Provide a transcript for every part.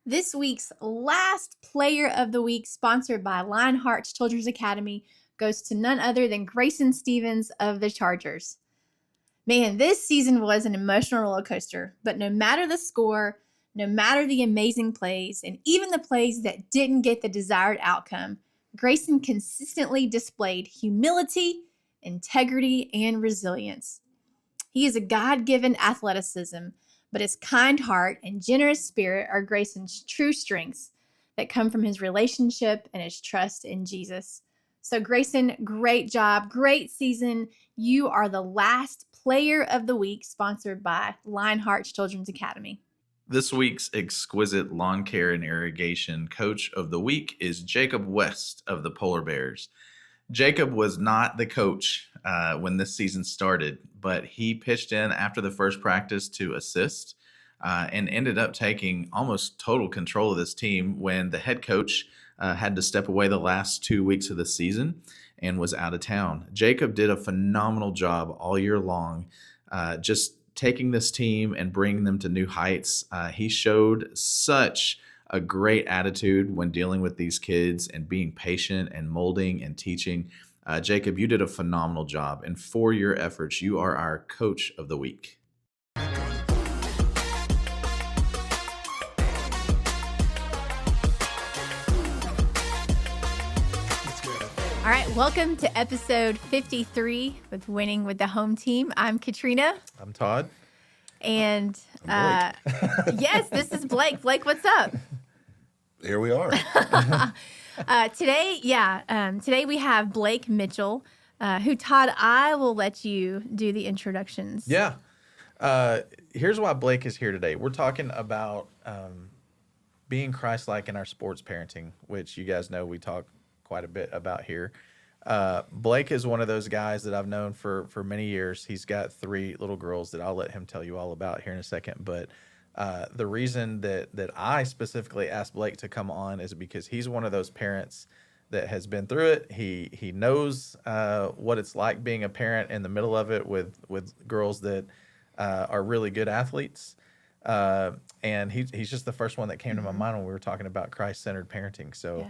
This week's last Player of the Week, sponsored by Lionhearts Children's Academy, goes to none other than Grayson Stevens of the Chargers. Man, this season was an emotional roller coaster, but no matter the score, no matter the amazing plays, and even the plays that didn't get the desired outcome, Grayson consistently displayed humility, integrity, and resilience. He is a God-given athleticism, but his kind heart and generous spirit are Grayson's true strengths that come from his relationship and his trust in Jesus. So Grayson, great job, great season. You are the last Player of the Week, sponsored by Lionhearts Children's Academy. This week's exquisite lawn care and irrigation coach of the week is Jacob West of the Polar Bears. Jacob was not the coach when this season started, but he pitched in after the first practice to assist and ended up taking almost total control of this team when the head coach had to step away the last 2 weeks of the season and was out of town. Jacob did a phenomenal job all year long, just taking this team and bringing them to new heights. He showed such a great attitude when dealing with these kids and being patient and molding and teaching. Jacob, you did a phenomenal job. And for your efforts, you are our coach of the week. All right, welcome to episode 53 with Winning with the Home Team. I'm Katrina. I'm Todd. And yes, this is Blake. Blake, what's up? Here we are. Today we have Blake Mitchell, who, Todd, I will let you do the introductions. Yeah. Here's why Blake is here today. We're talking about being Christlike in our sports parenting, which you guys know we talk quite a bit about here. Blake is one of those guys that I've known for many years. He's got 3 little girls that I'll let him tell you all about here in a second. But the reason that I specifically asked Blake to come on is because he's one of those parents that has been through it. He knows what it's like being a parent in the middle of it with girls that are really good athletes. And he's just the first one that came to my mind when we were talking about Christ-centered parenting. So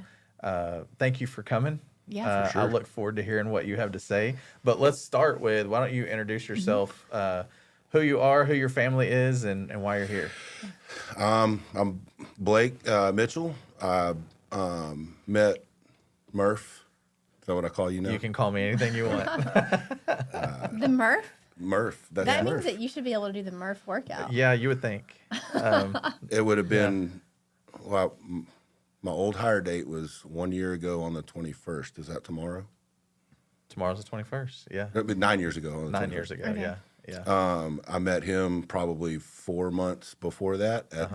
thank you for coming. Yeah, I look forward to hearing what you have to say. But let's start with, why don't you introduce yourself, who you are, who your family is, and why you're here. I'm Blake Mitchell. I met Murph. Is that what I call you now? You can call me anything you want. The Murph? Murph. That's That Murph. means that you should be able to do the Murph workout. Yeah, you would think. It would have been, well, my old hire date was 1 year ago on the 21st. Is that tomorrow? Tomorrow's the 21st. Yeah. It'd be 9 years ago. On the 9 21st. years ago. Okay. Yeah. I met him probably 4 months before that at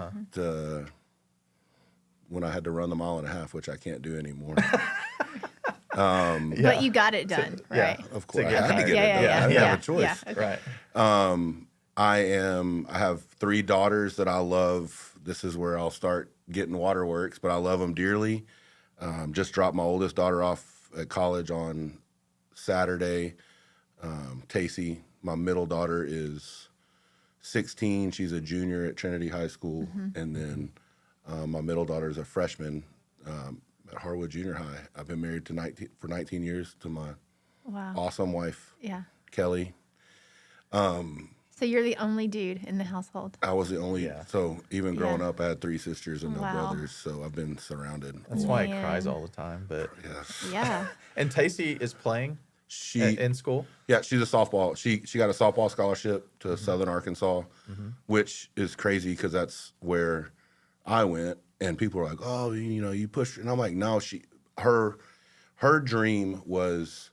when I had to run the 1.5 miles, which I can't do anymore. But you got it done, right? Of course, I Together. had to get it done. I didn't have a choice. Yeah, okay. Right. I have 3 daughters that I love. This is where I'll start getting waterworks, but I love them dearly. Just dropped my oldest daughter off at college on Saturday. Tacey, my middle daughter, is 16. She's a junior at Trinity High School. And then my middle daughter is a freshman at Harwood Junior High. I've been married for 19 years to my awesome wife, Kelly. So you're the only dude in the household. I was the only, so even growing up, I had 3 sisters and no Wow. brothers, so I've been surrounded. That's why he cries all the time. But Yeah. And Tacey is playing in school. Yeah, she's a softball. She got a softball scholarship to Southern Arkansas, which is crazy because that's where I went. And people were like, "Oh, you pushed her," and I'm like, "No." Her dream was,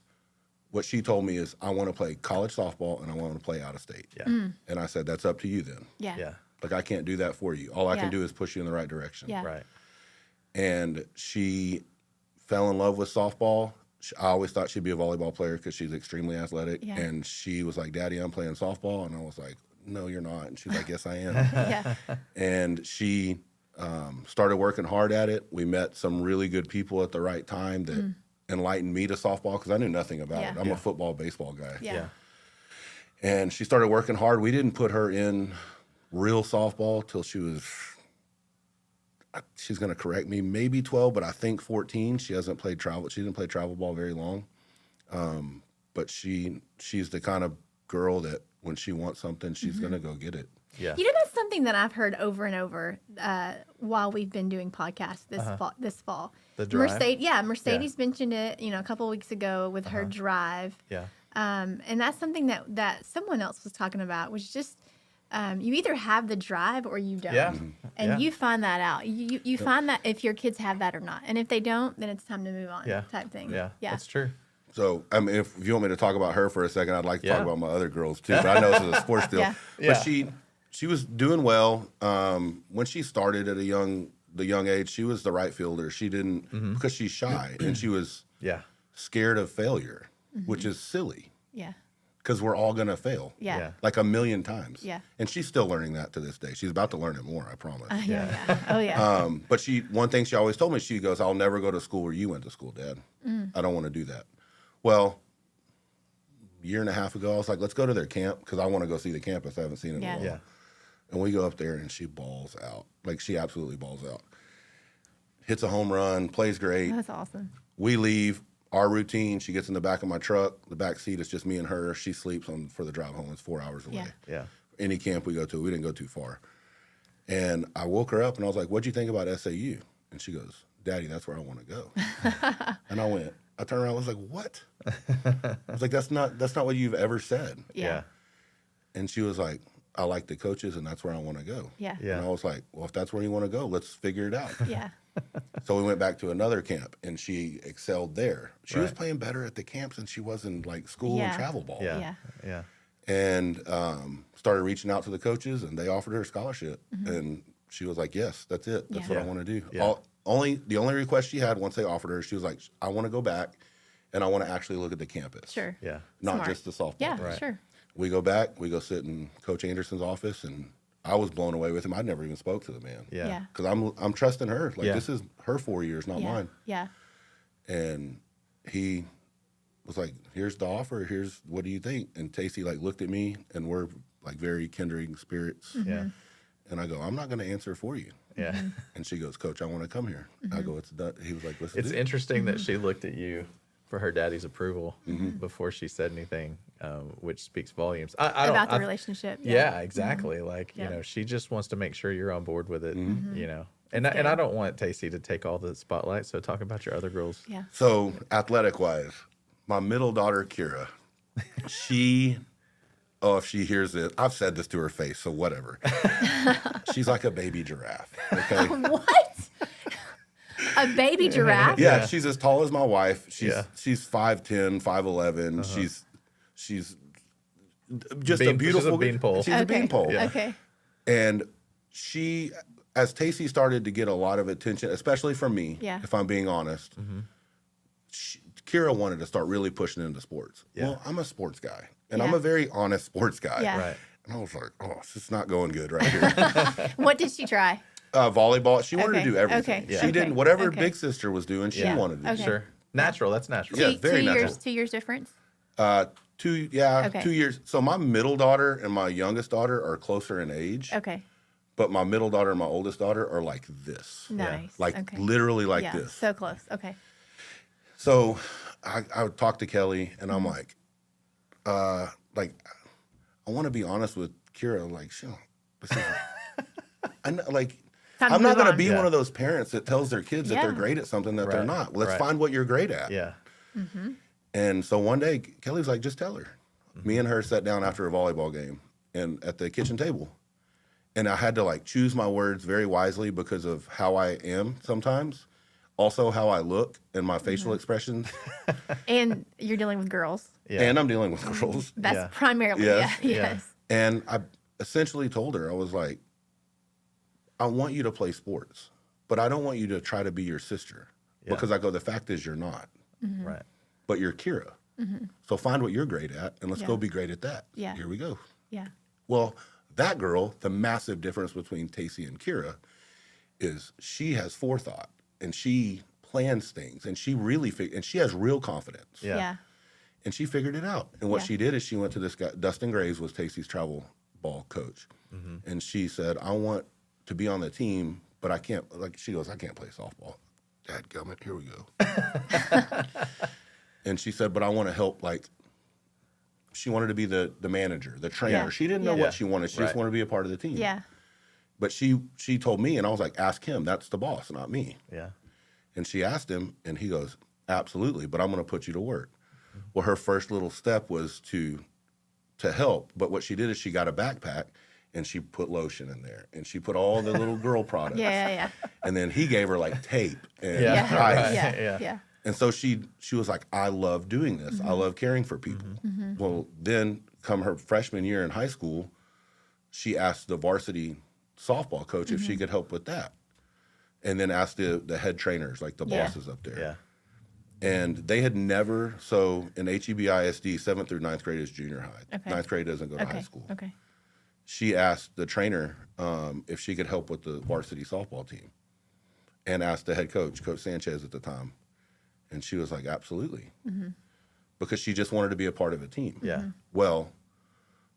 what she told me is, I want to play college softball and I want to play out of state. Yeah. And I said, that's up to you then. Yeah. Like, I can't do that for you. All I can do is push you in the right direction. Yeah. Right. And she fell in love with softball. I always thought she'd be a volleyball player because she's extremely athletic. Yeah. And she was like, "Daddy, I'm playing softball." And I was like, "No, you're not." And she's like, "Yes, I am." Yeah. And she started working hard at it. We met some really good people at the right time that enlightened me to softball because I knew nothing about it. I'm a football, baseball guy. Yeah. And she started working hard. We didn't put her in real softball till she was, she's going to correct me, maybe 12, but I think 14. She hasn't played travel. She didn't play travel ball very long. But she's the kind of girl that when she wants something, she's going to go get it. Yeah. You know, that's something that I've heard over and over while we've been doing podcasts this fall. The drive? Mercedes mentioned it, a couple of weeks ago with her drive. Yeah. And that's something that someone else was talking about, was just you either have the drive or you don't. Yeah. And you find that out. You find that if your kids have that or not. And if they don't, then it's time to move on type thing. Yeah. That's true. So, I mean, if you want me to talk about her for a second, I'd like to talk about my other girls too. But I know this is a sports deal. But she was doing well. When she started at the young age, she was the right fielder. She didn't, because she's shy and she was scared of failure, which is silly. Yeah. Because we're all going to fail. Yeah. Like 1,000,000 times. Yeah. And she's still learning that to this day. She's about to learn it more, I promise. Oh, yeah. But one thing she always told me, she goes, I'll never go to school where you went to school, Dad. I don't want to do that. Well, a year and a half ago, I was like, let's go to their camp because I want to go see the campus. I haven't seen it in a while. Yeah. And we go up there and she balls out. Like, she absolutely balls out. Hits a home run, plays great. That's awesome. We leave. Our routine, she gets in the back of my truck. The back seat is just me and her. She sleeps for the drive home. It's 4 hours away. Yeah. Any camp we go to, we didn't go too far. And I woke her up and I was like, what'd you think about SAU? And she goes, Daddy, that's where I want to go. And I turned around, I was like, what? I was like, that's not what you've ever said. Yeah. And she was like, I like the coaches and that's where I want to go. Yeah. And I was like, well, if that's where you want to go, let's figure it out. Yeah. So we went back to another camp and she excelled there. She was playing better at the camps than she was in like school and travel ball. Yeah. And started reaching out to the coaches and they offered her a scholarship. And she was like, yes, that's it. That's what I want to do. Yeah. The only request she had once they offered her, she was like, I want to go back and I want to actually look at the campus. Sure. Yeah. Not Smart. just the softball. Yeah, thing. sure. We go back, we go sit in Coach Anderson's office, and I was blown away with him. I never even spoke to the man. Yeah. Because I'm trusting her. Like, this is her 4 years, not mine. Yeah. And he was like, here's the offer. Here's, what do you think? And Tacey, like, looked at me, and we're, like, very kindred spirits. Yeah. And I go, I'm not going to answer for you. Yeah. And she goes, Coach, I want to come here. I go, it's done. He was like, listen. It's interesting that she looked at you for her daddy's approval before she said anything, which speaks volumes. About the relationship. Yeah, exactly. Like, she just wants to make sure you're on board with it, And I don't want Tacey to take all the spotlight, so talk about your other girls. Yeah. So, athletic-wise, my middle daughter, Kira, if she hears it, I've said this to her face, so whatever. She's like a baby giraffe, okay? What? A baby giraffe? Yeah, she's as tall as my wife. She's 5'10", 5'11". She's just a beautiful. She's a beanpole. She's a beanpole. Yeah. Okay. And she, as Tacey started to get a lot of attention, especially from me, if I'm being honest, Kira wanted to start really pushing into sports. Yeah. Well, I'm a sports guy, and I'm a very honest sports guy. Yeah. Right. And I was like, oh, it's not going good right here. What did she try? Volleyball. She wanted to do everything. Okay. She didn't, whatever big sister was doing, she wanted to do. Okay. Sure. Natural. That's natural. Yeah, very natural. 2 years difference? 2 years. So my middle daughter and my youngest daughter are closer in age. Okay. But my middle daughter and my oldest daughter are like this. Nice. Like literally like this. So close. Okay. So I would talk to Kelly and I'm like, I want to be honest with Kira. Like, this is, I'm not going to be one of those parents that tells their kids that they're great at something that they're not. Let's find what you're great at. Yeah. And so one day, Kelly's like, just tell her. Me and her sat down after a volleyball game and at the kitchen table. And I had to choose my words very wisely because of how I am sometimes. Also how I look and my facial expressions. And you're dealing with girls. Yeah. And I'm dealing with girls. That's primarily, yes. And I essentially told her, I was like, I want you to play sports, but I don't want you to try to be your sister. Because I go, the fact is you're not. Right. But you're Kira. So find what you're great at and let's go be great at that. Yeah. Here we go. Yeah. Well, that girl, the massive difference between Tacey and Kira is she has forethought and she plans things and she really and she has real confidence. Yeah. And she figured it out. And what she did is she went to this guy, Dustin Graves was Tacey's travel ball coach. And she said, I want to be on the team, but I can't, like, she goes, I can't play softball. Dadgummit, here we go. And she said, but I want to help, like, she wanted to be the manager, the trainer. Yeah. She didn't know Yeah. what she wanted. She just wanted to be a part of the team. Yeah. But she told me, and I was like, ask him. That's the boss, not me. Yeah. And she asked him, and he goes, absolutely, but I'm going to put you to work. Well, her first little step was to help. But what she did is she got a backpack, and she put lotion in there, and she put all the little girl products. Yeah. And then he gave her, like, tape and Yeah. ice. Right. Yeah. Yeah. And so she was like, I love doing this. I love caring for people. Well, then come her freshman year in high school, she asked the varsity softball coach if she could help with that. And then asked the head trainers, like the bosses up there. Yeah. And they had never, so in HEB-ISD, 7th through 9th grade is junior high. Okay. 9th grade doesn't go to high school. Okay. She asked the trainer if she could help with the varsity softball team. And asked the head coach, Coach Sanchez at the time. And she was like, absolutely. Because she just wanted to be a part of a team. Yeah. Well,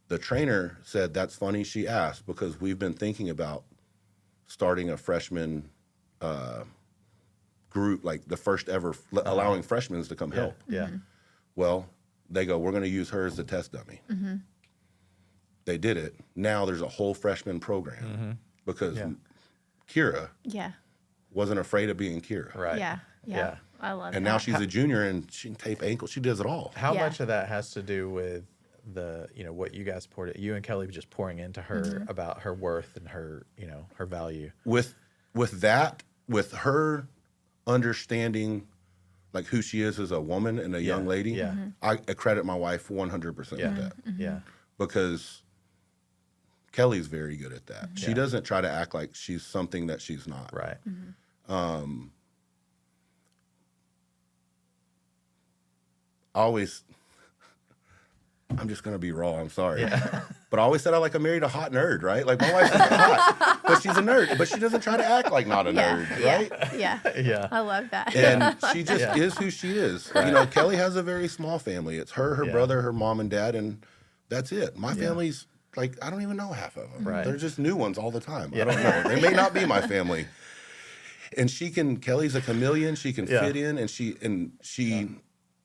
the trainer said, that's funny she asked, because we've been thinking about starting a freshman group, like the first ever, allowing freshmen to come help. Yeah. Well, they go, we're going to use her as the test dummy. They did it. Now there's a whole freshman program because Kira Yeah. wasn't afraid of being Kira. Right. Yeah. Yeah. I love And that. now she's a junior and she can tape ankles. She does it all. How Yeah. much of that has to do with what you guys you and Kelly just pouring into her about her worth and her, her value? With that, with her understanding like who she is as a woman and a young lady, Yeah. I credit my wife 100% Yeah. with that. Yeah. Because Kelly's very good at that. She Yeah. doesn't try to act like she's something that she's not. Right. I'm just gonna be raw. I'm sorry, but I always said I married a hot nerd, right? Like my wife's hot, but she's a nerd. But she doesn't try to act like not a nerd, right? Yeah. Yeah. I love that. And she just is who she is. Right. Kelly has a very small family. It's her Yeah. brother, her mom and dad, and that's it. My family's I don't even know half of them. Right. They're just new ones all the time. Yeah. I don't know. They may not be my family. And Kelly's a chameleon. She can Yeah. fit in, and she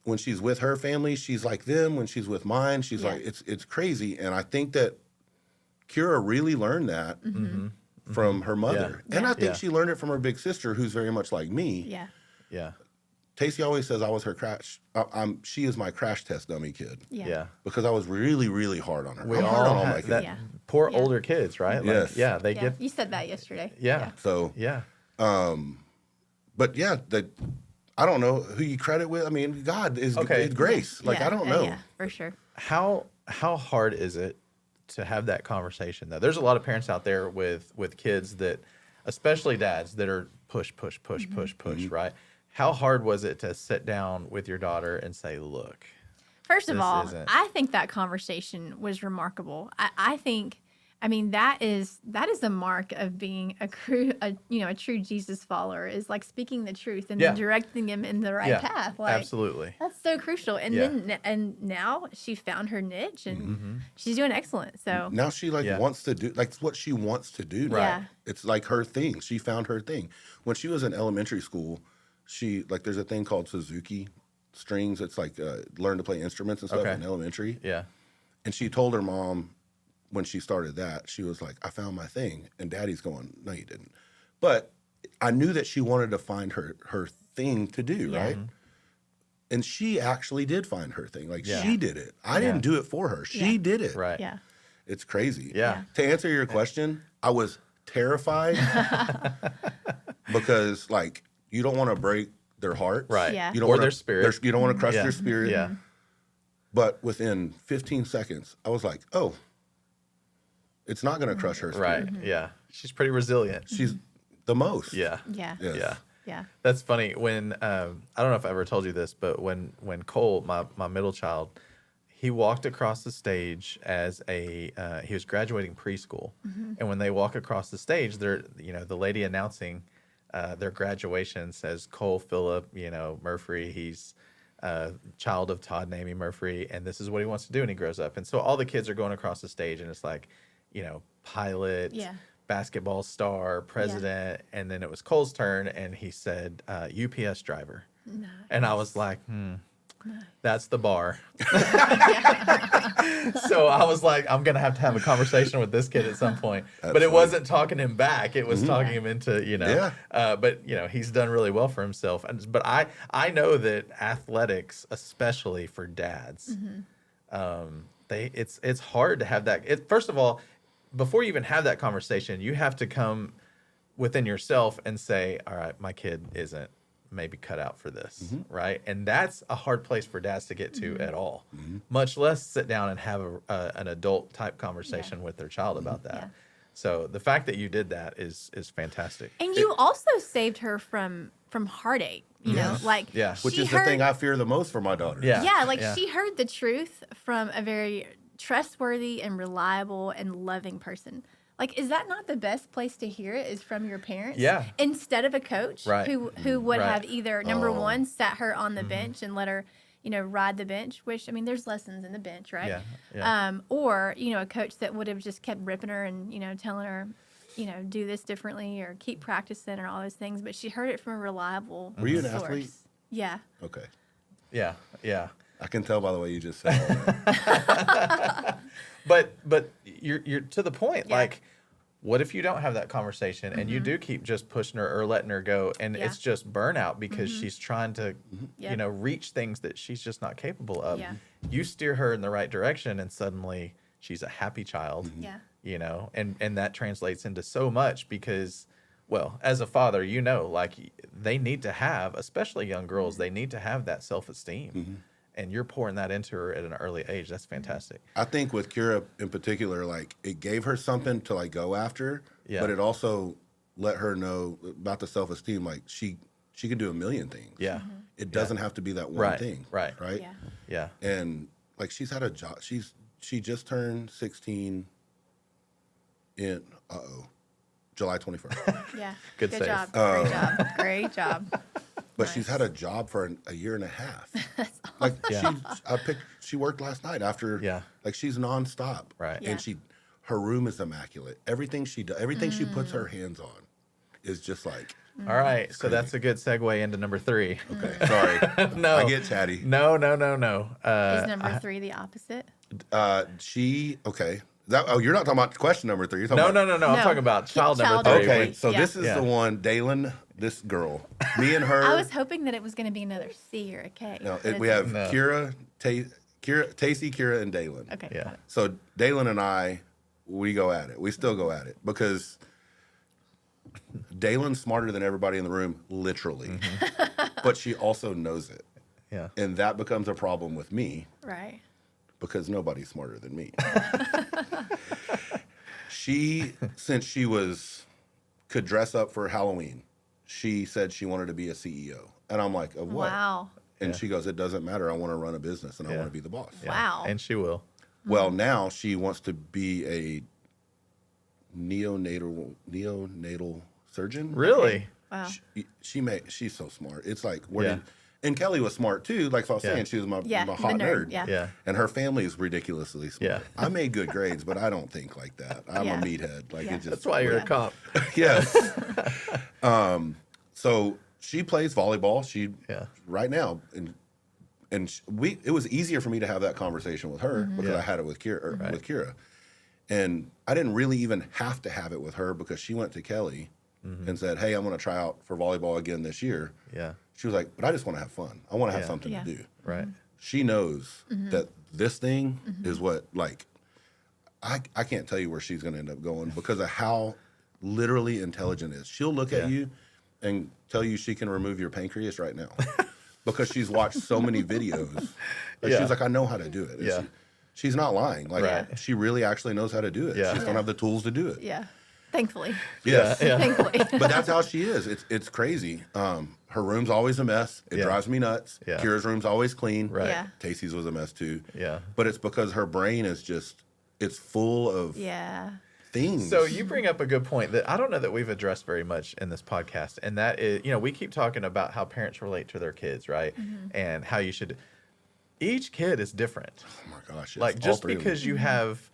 when she's with her family, she's like them. When she's with mine, she's like, it's crazy. And I think that Kira really learned that from her mother. Yeah. And I think Yeah. she learned it from her big sister, who's very much like me. Yeah. Yeah. Tacey always says I was her crash. She is my crash test dummy kid Yeah. Yeah. because I was really, really hard on her. We I'm hard all on all my have kids. that. Yeah. Poor Yeah. older kids, right? Yes. Yeah. They Yeah. get. You said that yesterday. Yeah. So, Yeah. but yeah, I don't know who you credit with. I mean, God is Okay. grace. Yeah. I don't know. Yeah, for sure. How hard is it to have that conversation though? There's a lot of parents out there with kids that, especially dads, that are push, right? How hard was it to sit down with your daughter and say, look, First of This all, isn't- I think that conversation was remarkable. I think, that is the mark of being a true Jesus follower, is like speaking the truth and then directing him in the right path. Like, absolutely. that's so crucial. And then now she found her niche and she's doing excellent. So Now she wants to do what she wants to do. Now. Yeah. It's like her thing. She found her thing. When she was in elementary school, she there's a thing called Suzuki strings. It's learn to play instruments and stuff in elementary. Yeah. And she told her mom when she started that, she was like, I found my thing. And Daddy's going, no, you didn't. But I knew that she wanted to find her thing to do, right? And she actually did find her thing. She did it. I didn't do it for her. She did it. Right. yeah. It's crazy. Yeah. To answer your question, I was terrified because you don't want to break their hearts. Right. Yeah. You don't Or wanna- their spirit. You don't want to crush Yeah. their spirit. Yeah. But within 15 seconds, I was like, oh, it's not going to crush her spirit. Right. Yeah. She's pretty resilient. She's the most. Yeah. Yeah. Yes. Yeah. Yeah. That's funny. When I don't know if I ever told you this, but when Cole, my middle child, he walked across the stage as he was graduating preschool, and when they walk across the stage, the lady announcing their graduation says Cole Phillip, Murphree. He's child of Todd and Amy Murphree, and this is what he wants to do when he grows up. And so all the kids are going across the stage, and it's like, pilot, Yeah. basketball star, president, and then it was Cole's turn, and he said UPS driver. Nice. And I was like, that's the bar. So I was like, I'm going to have a conversation with this kid at some point. That's but it funny. wasn't talking him back. It was talking him into, Yeah. but, he's done really well for himself. But I know that athletics, especially for dads, it's hard to have that. First of all, before you even have that conversation, you have to come within yourself and say, all right, my kid isn't maybe cut out for this, right? And that's a hard place for dads to get to at all, much less sit down and have an adult type conversation with their child about that. Yeah. So the fact that you did that is fantastic. And you also saved her from heartache, you know, like Which she is heard, the thing I fear the most for my daughter. Yeah. she heard the truth from a very trustworthy and reliable and loving person. Like, is that not the best place to hear it? Is from your parents? Yeah. Instead of a coach who would Right. have either number one sat her on the bench and let her, ride the bench. Which, I mean, there's lessons in the bench, right? Yeah. Or a coach that would have just kept ripping her and telling her, do this differently or keep practicing and all those things. But she heard it from a reliable Were you an source. athlete? Yeah. Okay. Yeah. I can tell by the way you just said all that. But you're to the point. Yeah. Like, what if you don't have that conversation and you do keep just pushing her or letting her go, and it's just burnout because she's trying to, Yep. reach things that she's just not capable of. Yeah. You steer her in the right direction, and suddenly she's a happy child. Yeah. And that translates into so much because, well, as a father, like they need to have, especially young girls, they need to have that self-esteem. And you're pouring that into her at an early age. That's fantastic. I think with Kira in particular, like it gave her something to like go after, but it also let her know about the self-esteem. Like she can do a million things. Yeah. It doesn't have to be that one Right, thing. right. Yeah. Yeah. And like she's had a job. She just turned 16 in July 21st. Yeah. Good save. job. Great job. Great job. But she's had a job for a year and a half. Like she worked last night after. Yeah. Like she's nonstop. Right. Yeah. And her room is immaculate. Everything she does, everything she puts her hands on, is just like. All right. So that's a good segue into number 3. Okay. Sorry. No. I get chatty. No. Is number 3 the opposite? Okay. You're not talking about question number 3. You're talking No. about, I'm talking about child number Child 3. Okay. Wait, So yeah. this is the one, Dalen. This girl, me and her. I was hoping that it was going to be another C or a K. No, but we it's- have No. Tacy, Kira, and Dalen. Okay. Yeah. got it. So Dalen and I, we go at it. We still go at it because Dalen's smarter than everybody in the room, literally. But she also knows it. Yeah. And that becomes a problem with me Right. because nobody's smarter than me. Since she could dress up for Halloween, she said she wanted to be a CEO. And I'm like, of what? Wow. And she goes, it doesn't matter. I want to run a business and I want to be the boss. Yeah. Wow. And she will. Well, now she wants to be a neonatal surgeon. Really? Wow. She's so smart. It's like Yeah. and Kelly was smart too. Like I was Yeah. saying, she was my Yeah. hot the nerd. Yeah. Yeah. And her family is ridiculously smart. Yeah. I made good grades, but I don't think like that. I'm Yeah. a meathead. Like Yeah. it just That's why you're a Yeah. cop. yes. So she plays volleyball. Yeah. Right now, and it was easier for me to have that conversation with her because Yeah. I had it with Kira, and I didn't really even have to have it with her because she went to Kelly and said, "Hey, I'm going to try out for volleyball again this year." Yeah. She was like, "But I just want to have fun. I want to have Yeah. something Yeah. to do." Right. She knows that this thing is what I can't tell you where she's going to end up going because of how literally intelligent it is. She'll look Yeah. at you and tell you she can remove your pancreas right now because she's watched so many videos. Like, Yeah. She's like, I know how to do it. And Yeah. she's not lying. Like Right. she really actually knows how to do it. Yeah. She just don't have the tools to do it. Yeah. Thankfully. Yes. Yeah. Thankfully. But that's how she is. It's crazy. Her room's always a mess. It Yeah. drives me nuts. Yeah. Kira's room's always clean. Right. Yeah. Tacey's was a mess too. Yeah. But it's because her brain is it's full of Yeah. things. So you bring up a good point that I don't know that we've addressed very much in this podcast, and that is, we keep talking about how parents relate to their kids, right? And how you should. Each kid is different. oh my gosh. yes, Like all just three of them. because you have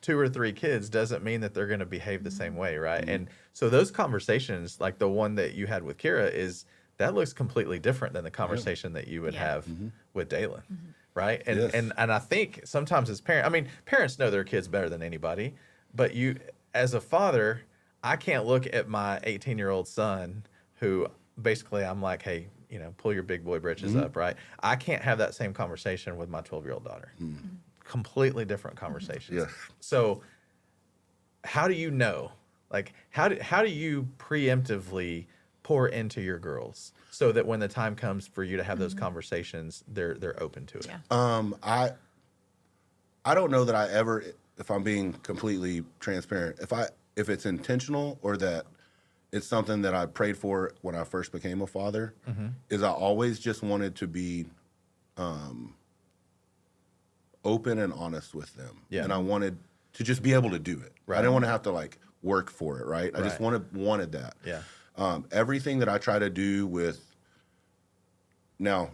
2 or 3 kids doesn't mean that they're going to behave the same way, right? And so those conversations, like the one that you had with Kira, that looks completely different than the conversation that you would have with Dalen, right? And Yes. and I think sometimes as parents, I mean, parents know their kids better than anybody, but you, as a father, I can't look at my 18-year-old son who basically I'm like, hey, pull your big boy britches up, right? I can't have that same conversation with my 12-year-old daughter. Completely different conversations. Yes. So how do you know? Like, how do you preemptively pour into your girls so that when the time comes for you to have those conversations, they're open to it? Yeah. I don't know that I ever, if I'm being completely transparent, if it's intentional or that it's something that I prayed for when I first became a father, is I always just wanted to be open and honest with them. Yeah. And I wanted to just be able to do it. Right. I didn't want to have to like work for it, right? I just wanted that. Yeah. Everything that I try to do with, now,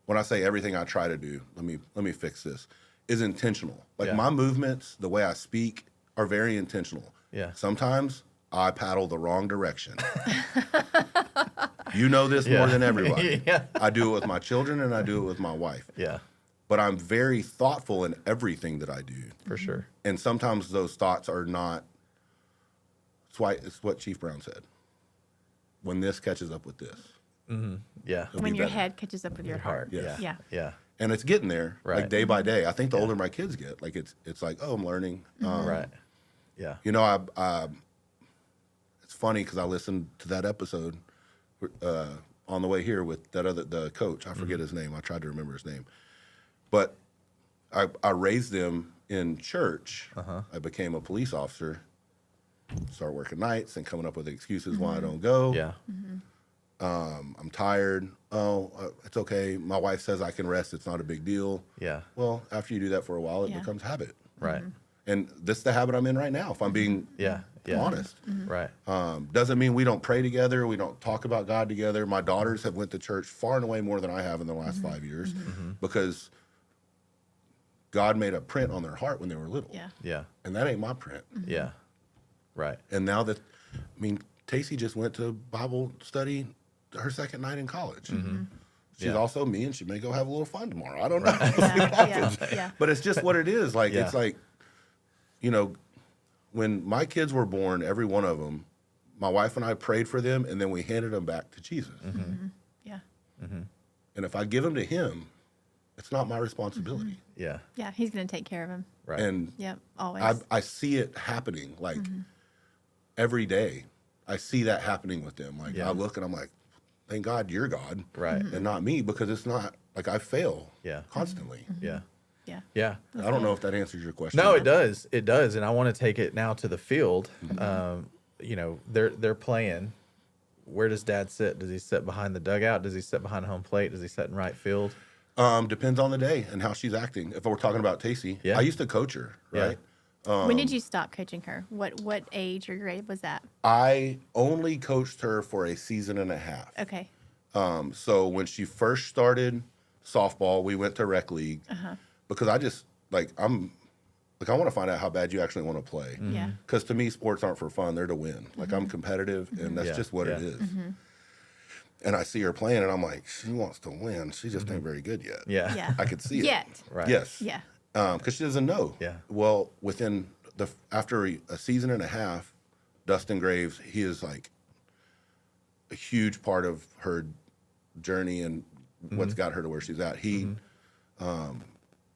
when I say everything I try to do, let me fix this, is intentional. Like my movements, the way I speak are very intentional. Yeah. Sometimes I paddle the wrong direction. You know this more than everybody. Yeah. I do it with my children and I do it with my wife. Yeah. But I'm very thoughtful in everything that I do. For sure. And sometimes those thoughts are not, it's what Chief Brown said. When this catches up with this. Yeah. It'll When be your better. head catches up with your heart. Yes. Yeah. Yeah. And it's getting there, Right. like day by day. I think the older my kids get, like it's like, oh, I'm learning. Right. Yeah. You know, I it's funny because I listened to that episode on the way here with the coach. I forget his name. I tried to remember his name, but I raised them in church. I became a police officer. Start working nights and coming up with excuses why I don't go. Yeah. I'm tired. Oh, it's okay. My wife says I can rest. It's not a big deal. Yeah. Well, after you do that for a while, it Yeah. becomes habit. Right. And this is the habit I'm in right now, if I'm being Yeah. Yeah. honest. Right. Doesn't mean we don't pray together. We don't talk about God together. My daughters have went to church far and away more than I have in the last 5 years because God made a print on their heart when they were little. Yeah. Yeah. And that ain't my print. Yeah. Right. And now that, Tacey just went to Bible study her second night in college. She's Yeah. also me, and she may go have a little fun tomorrow. I don't know. Yeah. But it's just what it is. Like, Yeah. it's like, when my kids were born, every one of them, my wife and I prayed for them, and then we handed them back to Jesus. Yeah. And if I give them to him, it's not my responsibility. Yeah. Yeah. He's going to take care of him. Right. And Yep. Always. I see it happening, like, every day. I see that happening with them. Like, Yeah. I look and I'm like, thank God you're God. Right. And not me, because it's not, like, I fail Yeah. constantly. Yeah. Yeah. Yeah. I don't know if that answers your question. No, it does. It does. And I want to take it now to the field. They're playing. Where does dad sit? Does he sit behind the dugout? Does he sit behind home plate? Does he sit in right field? Depends on the day and how she's acting. If we're talking about Tacey, Yeah. I used to coach her, right? When did you stop coaching her? What age or grade was that? I only coached her for a season and a half. Okay. So when she first started softball, we went to rec league because I just I want to find out how bad you actually want to play. Yeah. Because to me, sports aren't for fun; they're to win. Like, I'm competitive, and that's Yeah, just what it yeah. is. And I see her playing, and I'm like, she wants to win. She just ain't very good yet. Yeah. Yeah. I could see it. Yet. Right. Yes. Yeah. Because she doesn't know. Yeah. Well, after a season and a half, Dustin Graves, he is like a huge part of her journey and what's got her to where she's at. He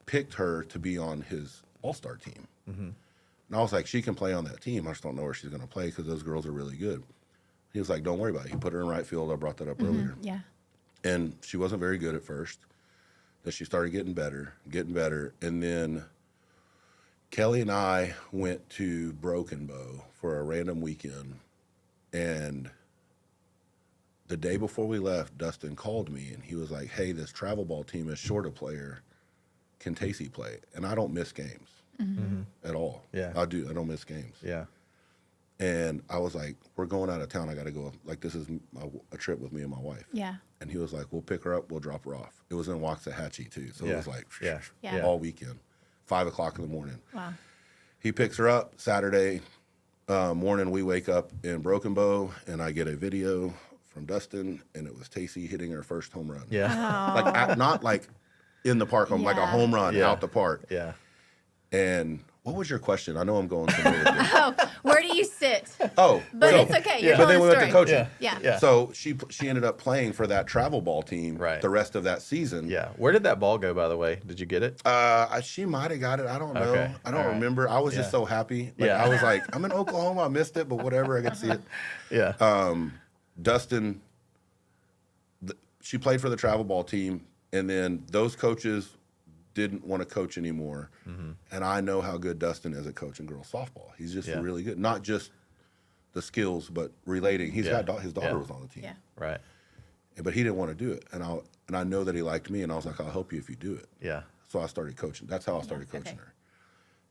picked her to be on his all-star team. And I was like, she can play on that team. I just don't know where she's going to play because those girls are really good. He was like, don't worry about it. He put her in right field. I brought that up earlier. Yeah. And she wasn't very good at first. Then she started getting better. And then Kelly and I went to Broken Bow for a random weekend. And the day before we left, Dustin called me and he was like, hey, this travel ball team is short a player. Can Tacey play? And I don't miss games at all. Yeah. I don't miss games. Yeah. And I was like, we're going out of town. I got to go. Like, this is a trip with me and my wife. Yeah. And he was like, we'll pick her up, we'll drop her off. It was in Waxahachie, too. So Yeah. it was like Yeah. Yeah. all weekend, 5 o'clock in the morning. Wow. He picks her up Saturday morning. We wake up in Broken Bow, and I get a video from Dustin, and it was Tacey hitting her first home run. Yeah. Like not like in the park, like a home run Yeah. out the park. Yeah. And what was your question? I know I'm going somewhere with this. Oh, where do you sit? Oh, But so- it's okay. You're But then telling we the went to story. coaching. Yeah. Yeah. So she ended up playing for that travel ball team Right. the rest of that season. Yeah. Where did that ball go, by the way? Did you get it? She might have got it. I don't know. Okay. I don't All right. remember. I was just Yeah. so happy. Like, Yeah. I was like, I'm in Oklahoma. I missed it, but whatever. I could see it. Yeah. Dustin, she played for the travel ball team, and then those coaches didn't want to coach anymore. And I know how good Dustin is at coaching girls softball. He's just Yeah. really good. Not just the skills, but relating. He's Yeah. got his daughter Yeah. was on the team. Yeah. Right. But he didn't want to do it. And I know that he liked me, and I was like, I'll help you if you do it. Yeah. So I started coaching. That's how I started Okay. coaching her.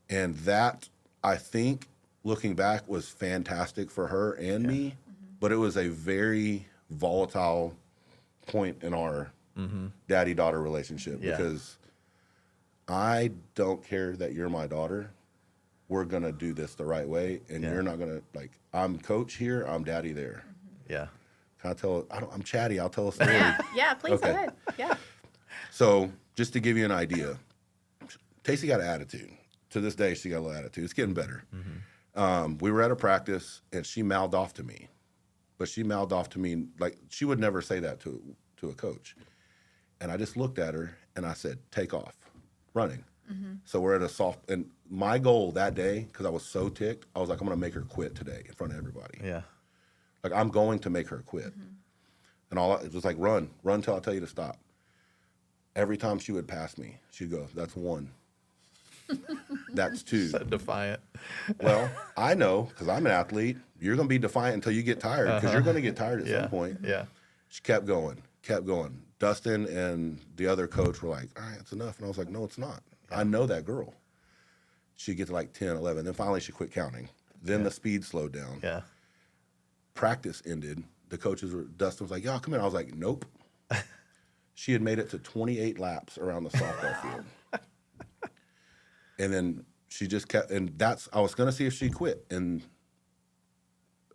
And that, I think, looking back, was fantastic for her and me. But it was a very volatile point in our daddy-daughter relationship Yeah. because I don't care that you're my daughter. We're going to do this the right way. And Yeah. you're not going to, like, I'm coach here, I'm daddy there. Yeah. Can I tell? I'm chatty. I'll tell a story. Yeah, please Okay. go ahead. Yeah. So, just to give you an idea, Tacey got an attitude. To this day, she got a little attitude. It's getting better. We were at a practice, and she mouthed off to me. But she mouthed off to me like she would never say that to a coach. And I just looked at her, and I said, take off, running. So we're at a soft, and my goal that day, because I was so ticked, I was like, I'm going to make her quit today in front of everybody. Yeah. Like, I'm going to make her quit. And it was like, run till I tell you to stop. Every time she would pass me, she'd go, that's one. That's two. So defiant. Well, I know, because I'm an athlete, you're going to be defiant until you get tired, because you're going to get tired at Yeah. some point. Yeah. She kept going. Dustin and the other coach were like, all right, it's enough. And I was like, no, it's not. I know that girl. She'd get to like 10, 11. Then finally she quit counting. Then the speed slowed down. Yeah. Practice ended. Dustin was like, y'all come in. I was like, nope. She had made it to 28 laps around the softball field. And then she just kept, I was going to see if she quit. And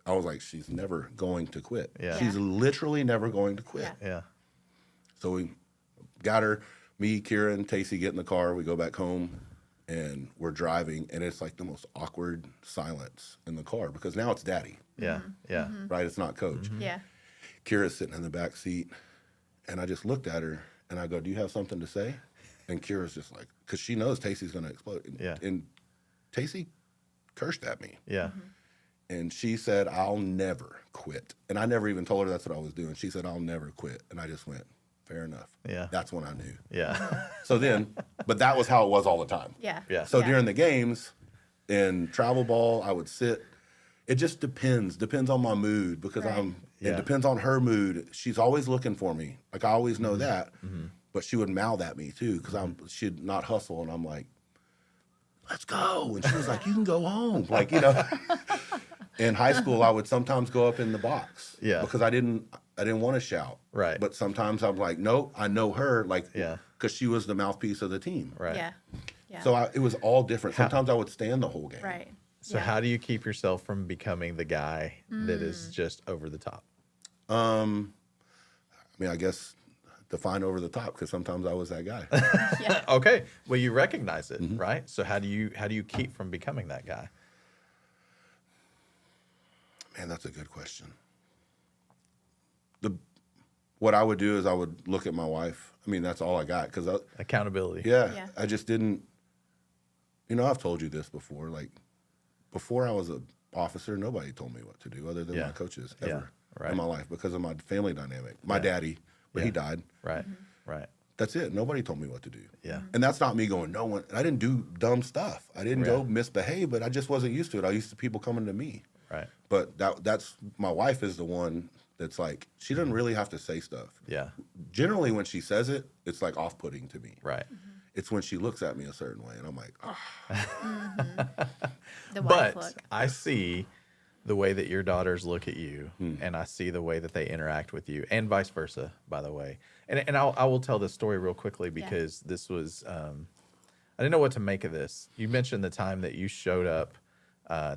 I was like, she's never going to quit. Yeah. She's literally never going to quit. Yeah. Yeah. So we got her, me, Kira, and Tacey get in the car. We go back home, and we're driving, and it's like the most awkward silence in the car because now it's daddy, Yeah. Yeah. right? It's not coach. Yeah. Kira's sitting in the back seat, and I just looked at her, and I go, do you have something to say? And Kira's just like, because she knows Tacey's going to explode. Yeah. And Tacey cursed at me. Yeah. And she said, I'll never quit. And I never even told her that's what I was doing. She said, I'll never quit. And I just went, fair enough. Yeah. That's when I knew. Yeah. So then, but that was how it was all the time. Yeah. Yeah. So during the games in travel ball, I would sit. It just depends on my mood because Right. it depends on her mood. She's always looking for me. Like I always know that. But she would mouth at me too because she'd not hustle. And I'm like, let's go. And she was like, you can go home. Like, in high school, I would sometimes go up in the box. Yeah. Because I didn't want to shout. Right. But sometimes I'm like, nope, I know her. Like, Yeah. because she was the mouthpiece of the team. Right. Yeah. Yeah. So it was all different. Sometimes I would stand the whole game. Right. So Yeah. how do you keep yourself from becoming the guy that is just over the top? I mean, I guess define over the top because sometimes I was that guy. Yeah. Okay. Well, you recognize it, right? So how do you keep from becoming that guy? Man, that's a good question. What I would do is I would look at my wife. I mean, that's all I got because Accountability. Yeah. I just didn't. I've told you this before. Like before I was an officer, nobody told me what to do other than Yeah. my coaches Yeah. ever Right. in my life because of my family dynamic. My Yeah. daddy, but he Yeah. died. Right. Right. That's it. Nobody told me what to do. Yeah. And that's not me going, no one. I didn't do dumb stuff. I didn't go Yeah. misbehave, but I just wasn't used to it. I used to people coming to me. Right. But that's my wife is the one that's like, she doesn't really have to say stuff. Yeah. Generally, when she says it, it's like off-putting to me. Right. It's when she looks at me a certain way, and I'm like, oh. The wife But look. I see the way that your daughters look at you, and I see the way that they interact with you, and vice versa, by the way. And I will tell this story real quickly because this was I didn't know what to make of this. You mentioned the time that you showed up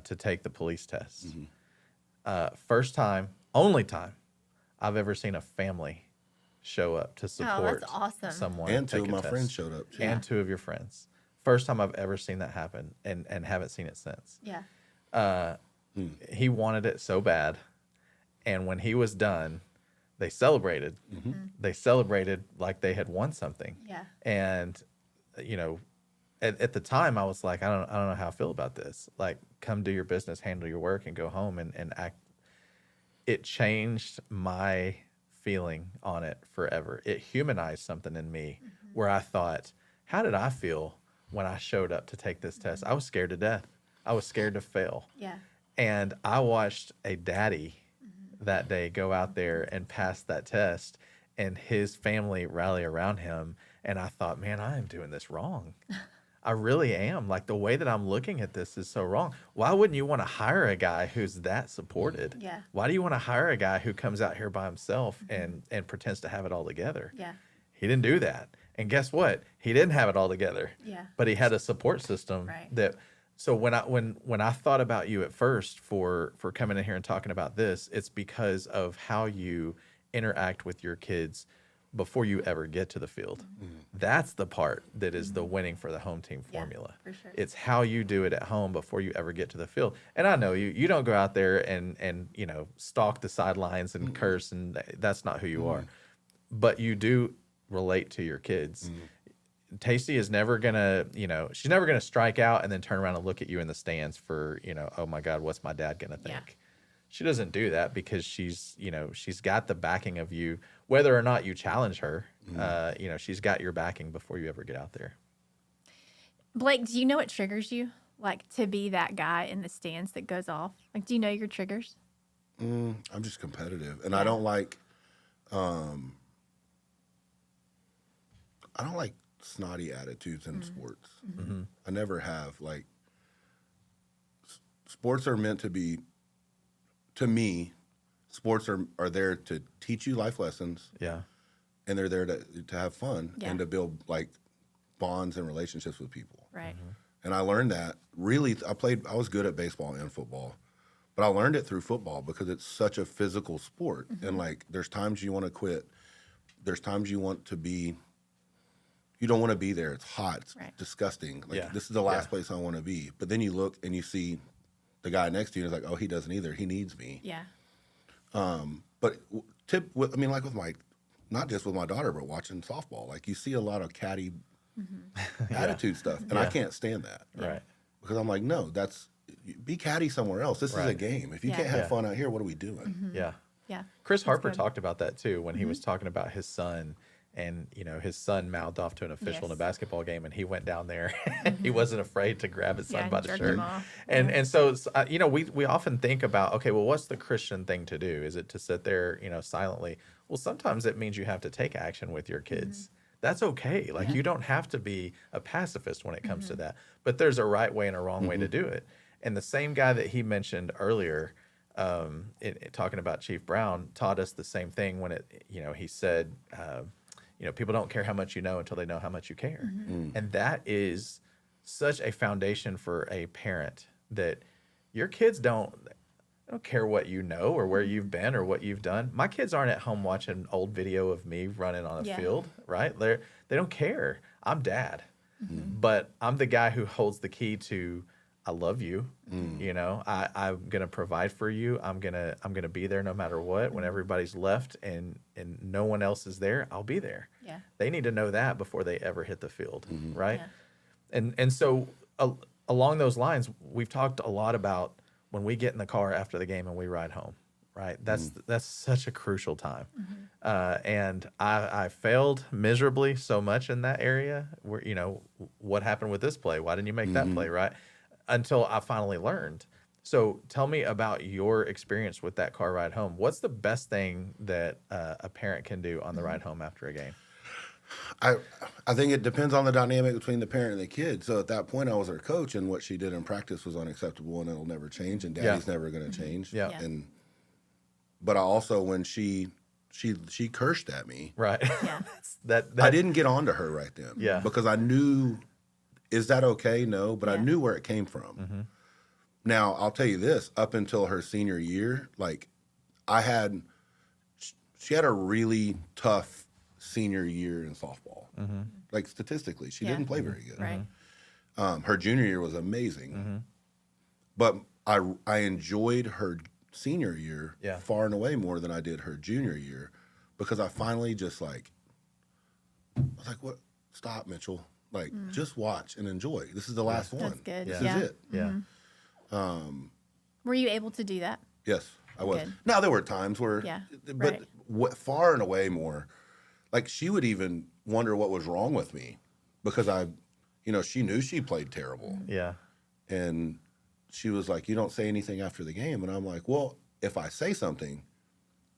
to take the police test. First time, only time I've ever seen a family show up to support that's awesome. someone. And two take of a my test. friends showed up too. And two of your friends. First time I've ever seen that happen, and haven't seen it since. Yeah. He wanted it so bad, and when he was done, they celebrated. They celebrated like they had won something. Yeah. And at the time I was like, I don't know how I feel about this. Like, come do your business, handle your work, and go home and act. It changed my feeling on it forever. It humanized something in me where I thought, how did I feel when I showed up to take this test? I was scared to death. I was scared to fail. Yeah. And I watched a daddy that day go out there and pass that test, and his family rally around him. And I thought, man, I am doing this wrong. I really am. Like, the way that I'm looking at this is so wrong. Why wouldn't you want to hire a guy who's that supported? Yeah. Why do you want to hire a guy who comes out here by himself and pretends to have it all together? Yeah. He didn't do that. And guess what? He didn't have it all together. Yeah. But he had a support system Right. that. So when I thought about you at first for coming in here and talking about this, it's because of how you interact with your kids before you ever get to the field. That's the part that is the winning for the home team Yeah, formula. for sure. It's how you do it at home before you ever get to the field. And I know you don't go out there and stalk the sidelines and curse, and that's not who you are. But you do relate to your kids. Tasty is never gonna, she's never gonna strike out and then turn around and look at you in the stands for, oh my God, what's my dad gonna think? Yeah. She doesn't do that because she's got the backing of you, whether or not you challenge her. She's got your backing before you ever get out there. Blake, do you know what triggers you? Like, to be that guy in the stands that goes off? Like, do you know your triggers? I'm just competitive, and Yeah. I don't like snotty attitudes in sports. I never have. Like, sports are meant to be, to me, sports are there to teach you life lessons, Yeah. and they're there to have fun Yeah. and to build like bonds and relationships with people. Right. And I learned that really. I was good at baseball and football, but I learned it through football because it's such a physical sport. And like, there's times you want to quit. There's times you want to be. You don't want to be there. It's hot. It's disgusting. Like, Yeah. this is the last place I want to be. But then you look and you see the guy next to you, and it's like, oh, he doesn't either. He needs me. Yeah. But like with my, not just with my daughter, but watching softball, like, you see a lot of catty attitude stuff, and I can't stand that. Right. Because I'm like, no, be catty somewhere else. This is a Right. game. If you Yeah. can't have Yeah. fun out here, what are we doing? Yeah. Yeah. Chris That's Harper good. talked about that too when he was talking about his son, and his son mouthed off to an official in a Yes. basketball game, and he went down there and he wasn't afraid to grab his son Yeah, by and the jerk shirt. him off. And so we often think about, okay, well, what's the Christian thing to do? Is it to sit there silently? Well, sometimes it means you have to take action with your kids. That's okay. Like, you don't have to be a pacifist when it comes to that, but there's a right way and a wrong way to do it. And the same guy that he mentioned earlier, talking about Chief Brown, taught us the same thing when he said, people don't care how much you know until they know how much you care. And that is such a foundation for a parent, that your kids don't care what you know or where you've been or what you've done. My kids aren't at home watching old video of me running on a Yeah. field, right? They don't care. I'm dad, but I'm the guy who holds the key to, I love you. I'm gonna provide for you. I'm gonna be there no matter what. When everybody's left and no one else is there, I'll be there. Yeah. They need to know that before they ever hit the field, right? Yeah. And so along those lines, we've talked a lot about when we get in the car after the game and we ride home, right? That's such a crucial time. And I failed miserably so much in that area where, what happened with this play? Why didn't you make that play, right? Until I finally learned. So tell me about your experience with that car ride home. What's the best thing that a parent can do on the ride home after a game? I think it depends on the dynamic between the parent and the kid. So at that point, I was her coach, and what she did in practice was unacceptable, and it'll never change, and Daddy's never going to change. Yeah. Yeah. But I also, when she cursed at me, Right. Yeah. that I didn't get on to her right then. Yeah. Because I knew is that okay? No, but I Yeah. knew where it came from. Now, I'll tell you this, up until her senior year, like she had a really tough senior year in softball. Like statistically, she didn't play very good. Right. Her junior year was amazing, but I enjoyed her senior year far and away more than I did her junior year, because I finally just like, I was like, what? Stop, Mitchell. Like, just watch and enjoy. This is the last one. That's good. This Yeah. is it. Yeah. Were you able to do that? Yes, I was. Good. Now, there were times where, Yeah, but far and away more, like she would even wonder what was wrong with me, because she knew she played terrible. Yeah. And she was like, you don't say anything after the game. And I'm like, well, if I say something,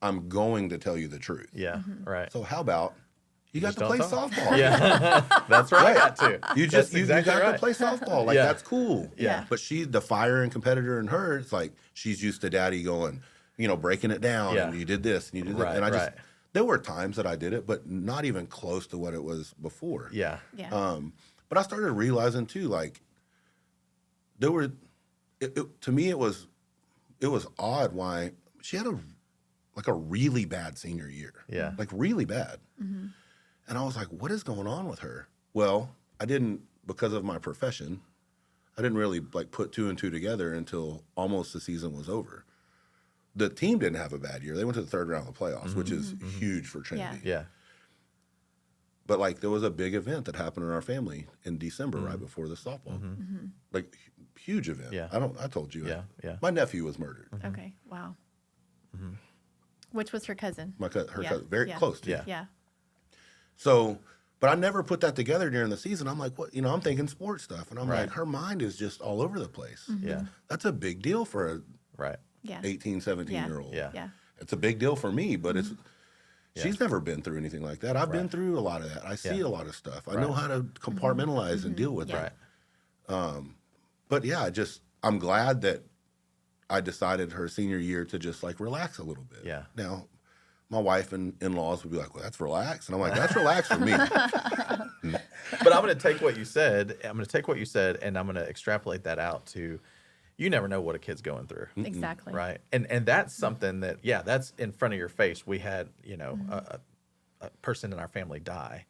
I'm going to tell you the truth. Yeah. Right. So how about you got Just to play don't talk. softball? Yeah. That's right. I got to. You That's just you exactly got right. to play softball. Like, Yeah. that's cool. Yeah. But she's the fire and competitor in her. It's like she's used to daddy going, breaking it down. Yeah. And you did this and you did that. Right, And I just, right. there were times that I did it, but not even close to what it was before. Yeah. Yeah. But I started realizing too, like, there were, to me, it was odd why she had a really bad senior year. Yeah. Like really bad. And I was like, what is going on with her? Well, because of my profession, I didn't really like put two and two together until almost the season was over. The team didn't have a bad year. They went to the third round of the playoffs, which is huge for Trinity. Yeah. But like, there was a big event that happened in our family in December, right before the softball, like huge event. Yeah. I told you. Yeah, yeah. My nephew was murdered. Okay. Wow. Which was her cousin. Her Yeah, cousin, very yeah. close to. Yeah. Yeah. So, but I never put that together during the season. I'm like, what? I'm thinking sports stuff, and I'm Right. like, her mind is just all over the place. Yeah. That's a big deal for a Right. Yeah. 18, 17-year-old. Yeah. Yeah. It's a big deal for me, but she's never been through anything like that. I've been through a lot of that. I see a lot of stuff. I know how to compartmentalize and deal with Yeah. it. But yeah, I'm glad that I decided her senior year to just like relax a little bit. Yeah. Now, my wife and in-laws would be like, well, that's relaxed. And I'm like, that's relaxed for me. But I'm going to take what you said. and I'm going to extrapolate that out to, you never know what a kid's going through. Exactly. Right. And that's something that, that's in front of your face. We had, a person in our family die.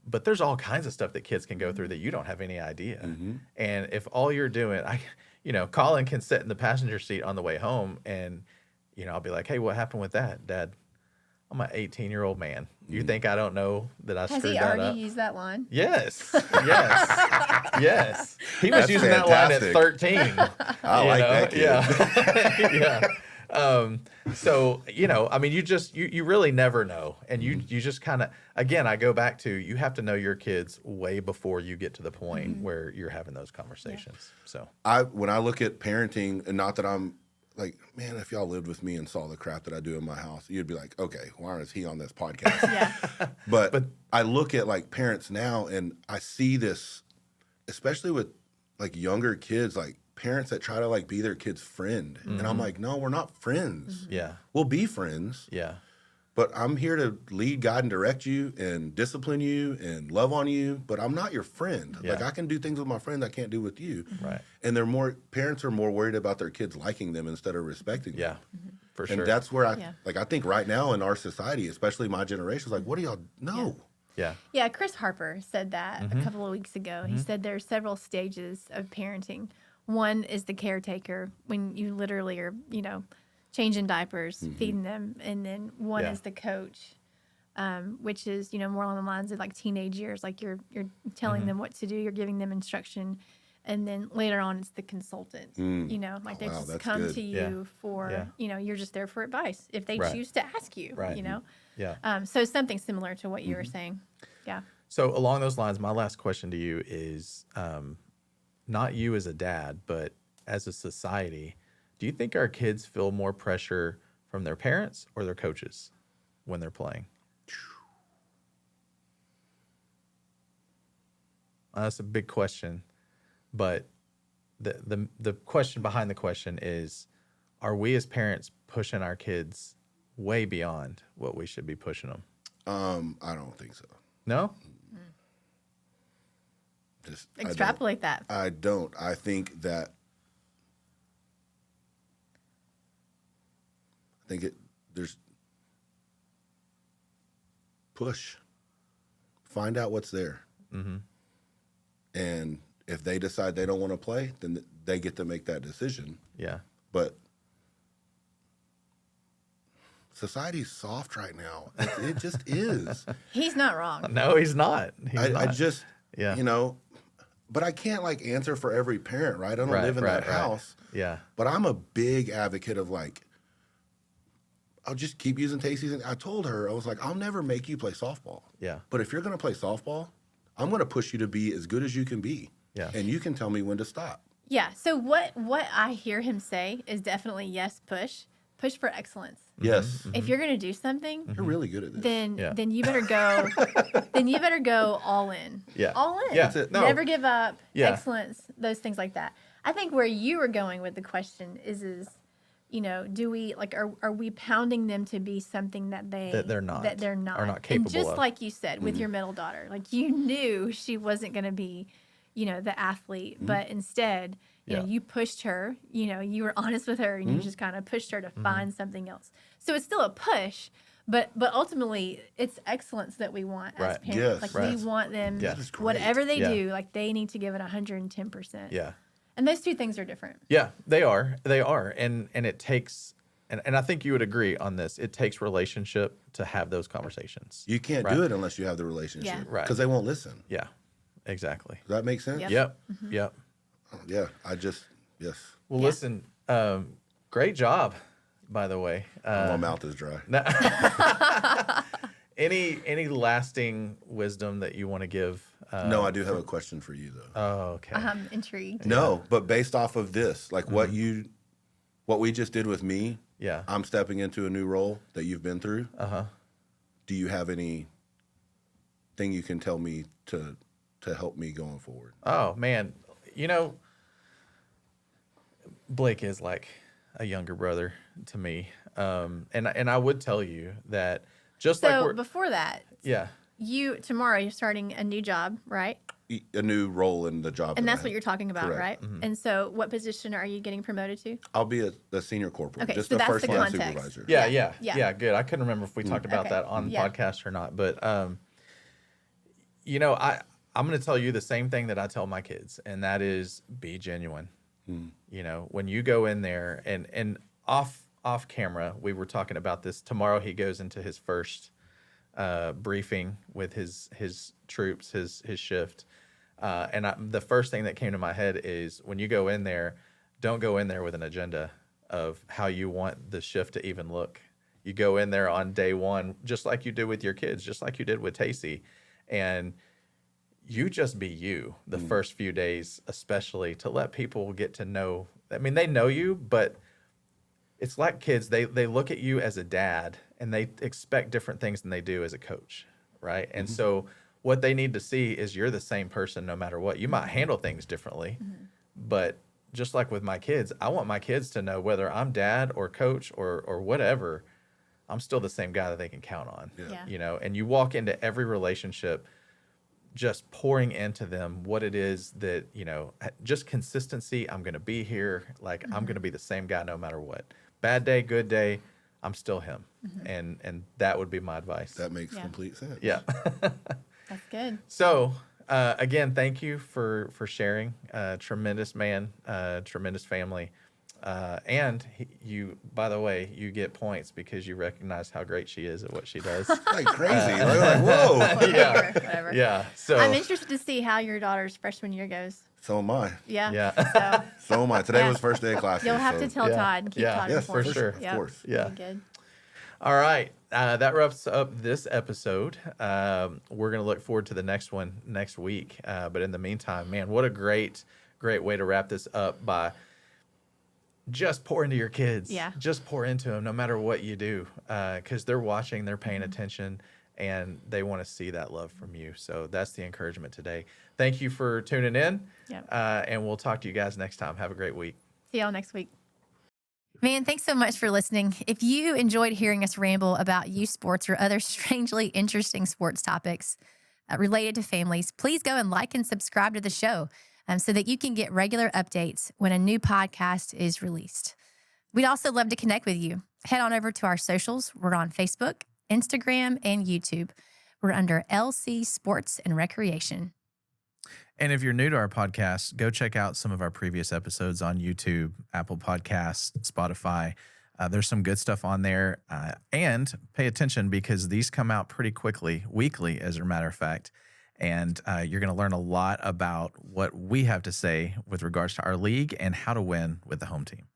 But there's all kinds of stuff that kids can go through that you don't have any idea. And if all you're doing, Colin can sit in the passenger seat on the way home and, I'll be like, hey, what happened with that, Dad? I'm an 18-year-old man. You think I don't know that I Has screwed he that already up? used that line? Yes. Yes. He was That's using that line at fantastic. 13. I like that kid. Yeah. Yeah. So, you really never know. And you just kind of, again, I go back to, you have to know your kids way before you get to the point where you're having those conversations. So When I look at parenting, and not that I'm like, man, if y'all lived with me and saw the crap that I do in my house, you'd be like, okay, why is he on this podcast? Yeah. But I look at like parents now, and I see this, especially with like younger kids, like parents that try to like be their kid's friend. And I'm like, no, we're not friends. yeah. We'll be friends, Yeah. but I'm here to lead, guide, and direct you and discipline you and love on you, but I'm not your friend. Yeah. Like, I can do things with my friend I can't do with you. Right. And parents are more worried about their kids liking them instead of respecting them. Yeah. For sure. And that's where Yeah. I think right now in our society, especially my generation, is like, what do y'all know? Yeah. Yeah, Chris Harper said that a couple of weeks ago. He said there are several stages of parenting. One is the caretaker, when you literally are, changing diapers, feeding them, and then one Yeah. is the coach, which is more along the lines of like teenage years, like you're telling them what to do, you're giving them instruction, and then later on it's the consultant. They Wow, just that's come good. to you Yeah. for you're just there for advice if they Right. choose to ask you. Right. Yeah. So something similar to what you were saying. Yeah. So along those lines, my last question to you is, not you as a dad, but as a society, do you think our kids feel more pressure from their parents or their coaches when they're playing? That's a big question, but the question behind the question is, are we as parents pushing our kids way beyond what we should be pushing them? I don't think so. No? extrapolate that. I don't. I think that there's push. Find out what's there. Mm-hmm. And if they decide they don't want to play, then they get to make that decision. Yeah. But society's soft right now. It just is. He's not wrong. No, he's not. I just, Yeah. you know, but I can't like answer for every parent, right? I don't live in that house. Yeah. But I'm a big advocate of like, I'll just keep using Tacey's. And I told her, I was like, I'll never make you play softball. Yeah. But if you're going to play softball, I'm going to push you to be as good as you can be. Yeah. And you can tell me when to stop. Yeah. So what I hear him say is definitely yes, push for excellence. Yes. If you're going to do something, You're really good at this. then you better go all in. Yeah. All in. Yeah. That's it. No. Never give up. Yeah. Excellence. Those things like that. I think where you were going with the question is you know, do we like are we pounding them to be something that they're not Are not capable and just of. like you said with your middle daughter, like you knew she wasn't going to be, you know, the athlete, but instead, you know, you pushed her, you know, you were honest with her and you just kind of pushed her to find something else. So it's still a push, but ultimately it's excellence that we want as Right. parents. Yes. Like Right. we want them, Yeah. That's great. whatever they Yeah. do, like they need to give it 110%. Yeah. And those two things are different. Yeah, they are. They are. And it takes and I think you would agree on this. It takes relationship to have those conversations. You can't Right. do it unless you have the relationship. Yeah. Right. Because they won't listen. Yeah. Exactly. Does that make sense? Yep. Yep. Mm-hmm. Yep. Yeah. Yes. Well, Yeah. listen, great job, by the way. My mouth is dry. Any lasting wisdom that you want to give? No, I do have a question for you, though. Oh, okay. I'm intrigued. No, but based off of this, like what we just did with me, Yeah. I'm stepping into a new role that you've been through. Uh-huh. Do you have any thing you can tell me to help me going forward? Oh, man. You know, Blake is like a younger brother to me. And I would tell you that just like So we're before that, yeah. tomorrow you're starting a new job, right? A new role in the job. And that that's I what have. you're talking about, Correct. right? And so what position are you getting promoted to? I'll be a senior corporal, Okay, just so the that's first the line context. supervisor. Yeah, good. I couldn't remember if we talked about Okay. that on the Yeah. podcast or not, but you know, I'm going to tell you the same thing that I tell my kids, and that is be genuine. You know, when you go in there and off camera, we were talking about this. Tomorrow he goes into his first briefing with his troops, his shift. And the first thing that came to my head is when you go in there, don't go in there with an agenda of how you want the shift to even look. You go in there on day one, just like you did with your kids, just like you did with Tacey, and you just be you the first few days, especially to let people get to know. I mean, they know you, but it's like kids. They look at you as a dad, and they expect different things than they do as a coach, right? And so what they need to see is you're the same person no matter what. You might handle things differently, but just like with my kids, I want my kids to know whether I'm dad or coach or whatever, I'm still the same guy that they can count on. Yeah. You know, and you walk into every relationship just pouring into them what it is that, you know, just consistency. I'm going to be here. Like I'm going to be the same guy no matter what. Bad day, good day, I'm still him. And that would be my advice. That makes Yeah. complete sense. Yeah. That's good. So, again, thank you for sharing. Tremendous man, tremendous family. And you, by the way, you get points because you recognize how great she is at what she does. Like crazy. like, whoa. Yeah. Whatever. Yeah. So, I'm interested to see how your daughter's freshman year goes. So am I. Yeah. yeah. So So am I. Today Yeah. was first day of class. you'll have to tell Yeah. Todd and keep Yeah. Todd Yes, informed. for sure. Of Yep. course. Yeah. Really good. All right. That wraps up this episode. We're going to look forward to the next one next week. But in the meantime, man, what a great way to wrap this up by just pour into your kids. Yeah. Just pour into them no matter what you do because they're watching, they're paying attention, and they want to see that love from you. So that's the encouragement today. Thank you for tuning in. Yep. And we'll talk to you guys next time. Have a great week. See y'all next week. Man, thanks so much for listening. If you enjoyed hearing us ramble about youth sports or other strangely interesting sports topics, related to families, please go and like and subscribe to the show so that you can get regular updates when a new podcast is released. We'd also love to connect with you. Head on over to our socials. We're on Facebook, Instagram, and YouTube. We're under LC Sports and Recreation. And if you're new to our podcast, go check out some of our previous episodes on YouTube, Apple Podcasts, Spotify. There's some good stuff on there. And pay attention because these come out pretty quickly, weekly, as a matter of fact. And you're going to learn a lot about what we have to say with regards to our league and how to win with the home team.